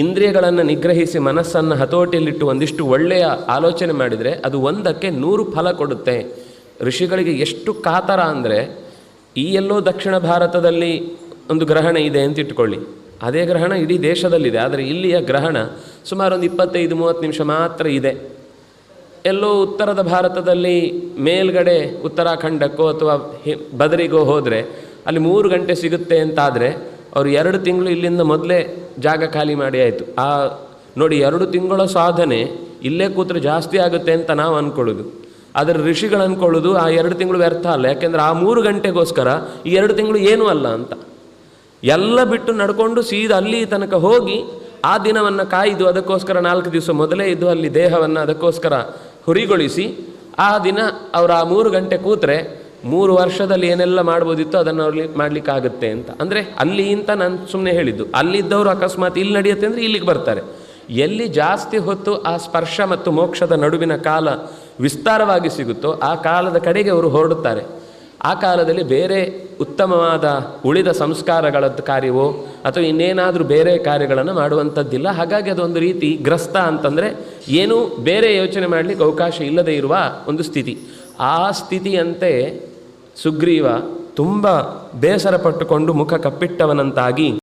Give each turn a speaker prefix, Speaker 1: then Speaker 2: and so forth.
Speaker 1: ಇಂದ್ರಿಯಗಳನ್ನು ನಿಗ್ರಹಿಸಿ ಮನಸ್ಸನ್ನು ಹತೋಟಿಯಲ್ಲಿಟ್ಟು ಒಂದಿಷ್ಟು ಒಳ್ಳೆಯ ಆಲೋಚನೆ ಮಾಡಿದರೆ ಅದು 100ಕ್ಕೆ 100 ಫಲ ಕೊಡುತ್ತೆ. ಋಷಿಗಳಿಗೆ ಎಷ್ಟು ಕಾತರ ಅಂದರೆ, ಈ ಎಲ್ಲೋ ದಕ್ಷಿಣ ಭಾರತದಲ್ಲಿ ಒಂದು ಗ್ರಹಣ ಇದೆ ಅಂತ ಇಟ್ಕೊಳ್ಳಿ, ಅದೇ ಗ್ರಹಣ ಇಡೀ ದೇಶದಲ್ಲಿದೆ. ಆದರೆ ಇಲ್ಲಿಯ ಗ್ರಹಣ ಸುಮಾರು ಒಂದು 25-30 ನಿಮಿಷ ಮಾತ್ರ ಇದೆ. ಎಲ್ಲೋ ಉತ್ತರದ ಭಾರತದಲ್ಲಿ ಮೇಲ್ಗಡೆ ಉತ್ತರಾಖಂಡಕ್ಕೋ ಅಥವಾ ಬದರಿಗೋ ಹೋದರೆ ಅಲ್ಲಿ 3 ಗಂಟೆ ಸಿಗುತ್ತೆ ಅಂತಾದರೆ ಅವರು 2 ತಿಂಗಳು ಇಲ್ಲಿಂದ ಮೊದಲೇ ಜಾಗ ಖಾಲಿ ಮಾಡಿ ಆಯಿತು. ನೋಡಿ, 2 ತಿಂಗಳ ಸಾಧನೆ ಇಲ್ಲೇ ಕೂತ್ರೆ ಜಾಸ್ತಿ ಆಗುತ್ತೆ ಅಂತ ನಾವು ಅಂದ್ಕೊಳ್ಳೋದು. ಆದರೆ ಋಷಿಗಳು ಅಂದ್ಕೊಳ್ಳೋದು ಆ 2 ತಿಂಗಳು ವ್ಯರ್ಥ ಅಲ್ಲ, ಯಾಕೆಂದರೆ ಆ 3 ಗಂಟೆಗೋಸ್ಕರ ಈ 2 ತಿಂಗಳು ಏನೂ ಅಲ್ಲ ಅಂತ ಎಲ್ಲ ಬಿಟ್ಟು ನಡ್ಕೊಂಡು ಸೀದಾ ಅಲ್ಲಿ ತನಕ ಹೋಗಿ ಆ ದಿನವನ್ನು ಕಾಯ್ದು ಅದಕ್ಕೋಸ್ಕರ 4 ದಿವಸ ಮೊದಲೇ ಇದ್ದು ಅಲ್ಲಿ ದೇಹವನ್ನು ಅದಕ್ಕೋಸ್ಕರ ಹುರಿಗೊಳಿಸಿ ಆ ದಿನ ಅವರು ಆ 3 ಗಂಟೆ ಕೂತ್ರೆ 3 ವರ್ಷದಲ್ಲಿ ಏನೆಲ್ಲ ಮಾಡ್ಬೋದಿತ್ತು ಅದನ್ನು ಅವ್ರಲ್ಲಿ ಮಾಡಲಿಕ್ಕಾಗುತ್ತೆ ಅಂತ. ಅಂದರೆ ಅಲ್ಲಿ ಅಂತ ನಾನು ಸುಮ್ಮನೆ ಹೇಳಿದ್ದು. ಅಲ್ಲಿದ್ದವರು ಅಕಸ್ಮಾತ್ ಇಲ್ಲಿ ನಡೆಯುತ್ತೆ ಅಂದರೆ ಇಲ್ಲಿಗೆ ಬರ್ತಾರೆ. ಎಲ್ಲಿ ಜಾಸ್ತಿ ಹೊತ್ತು ಆ ಸ್ಪರ್ಶ ಮತ್ತು ಮೋಕ್ಷದ ನಡುವಿನ ಕಾಲ ವಿಸ್ತಾರವಾಗಿ ಸಿಗುತ್ತೋ ಆ ಕಾಲದ ಕಡೆಗೆ ಅವರು ಹೊರಡುತ್ತಾರೆ. ಆ ಕಾಲದಲ್ಲಿ ಬೇರೆ ಉತ್ತಮವಾದ ಉಳಿದ ಸಂಸ್ಕಾರಗಳದ್ದು ಕಾರ್ಯವೋ ಅಥವಾ ಇನ್ನೇನಾದರೂ ಬೇರೆ ಕಾರ್ಯಗಳನ್ನು ಮಾಡುವಂಥದ್ದಿಲ್ಲ. ಹಾಗಾಗಿ ಅದೊಂದು ರೀತಿ ಗ್ರಸ್ತ ಅಂತಂದರೆ ಏನೂ ಬೇರೆ ಯೋಚನೆ ಮಾಡಲಿಕ್ಕೆ ಅವಕಾಶ ಇಲ್ಲದೇ ಇರುವ ಒಂದು ಸ್ಥಿತಿ. ಆ ಸ್ಥಿತಿಯಂತೆ ಸುಗ್ರೀವ ತುಂಬ ಬೇಸರ ಪಟ್ಟುಕೊಂಡು ಮುಖ ಕಪ್ಪಿಟ್ಟವನಂತಾಗಿ